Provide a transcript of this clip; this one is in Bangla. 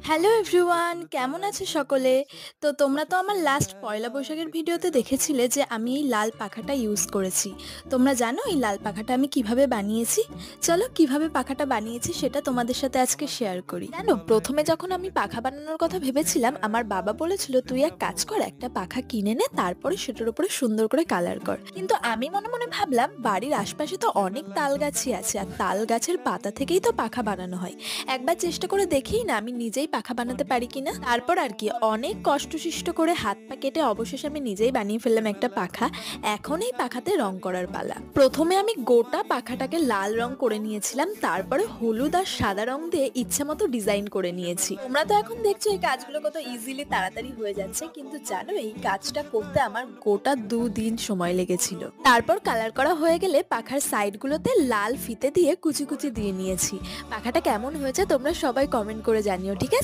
হ্যালো এভরিওয়ান, কেমন আছে সকলে? তো তোমরা তো আমার লাস্ট পয়লা বৈশাখের ভিডিওতে দেখেছিলে যে আমি এই লাল পাখাটা ইউজ করেছি। তোমরা জানো এই লাল পাখাটা আমি কিভাবে বানিয়েছি? চলো কিভাবে পাখাটা বানিয়েছি সেটা তোমাদের সাথে আজকে শেয়ার করি। জানো, প্রথমে যখন আমি পাখা বানানোর কথা ভেবেছিলাম আমার বাবা বলেছিল তুই এক কাজ কর, একটা পাখা কিনে নে, তারপরে সেটার উপরে সুন্দর করে কালার কর। কিন্তু আমি মনে মনে ভাবলাম বাড়ির আশপাশে তো অনেক তাল গাছই আছে, আর তাল গাছের পাতা থেকেই তো পাখা বানানো হয়। একবার চেষ্টা করে দেখি না আমি নিজেই পাখা বানাতে পারি কিনা। তারপর আর কি অনেক কষ্টসিষ্ট করে হাত পা কেটে অবশেষে আমি নিজেই বানিয়ে ফেললাম একটা পাখা। এখন এই পাখাতে রং করার পালা। প্রথমে আমি গোটা পাখাটাকে লাল রং করে নিয়েছিলাম, তারপরে হলুদ আর সাদা রং দিয়ে ইচ্ছা মতো ডিজাইন করে নিয়েছি। তোমরা তো এখন দেখছো এই কাজগুলো কত ইজিলি তাড়াতাড়ি হয়ে যাচ্ছে, কিন্তু জানো এই কাজটা করতে আমার গোটা 2 দিন সময় লেগেছিল। তারপর কালার করা হয়ে গেলে পাখার সাইডগুলোতে লাল ফিতে দিয়ে কুচি কুচি দিয়ে নিয়েছি। পাখাটা কেমন হয়েছে তোমরা সবাই কমেন্ট করে জানিও, ঠিক আছে?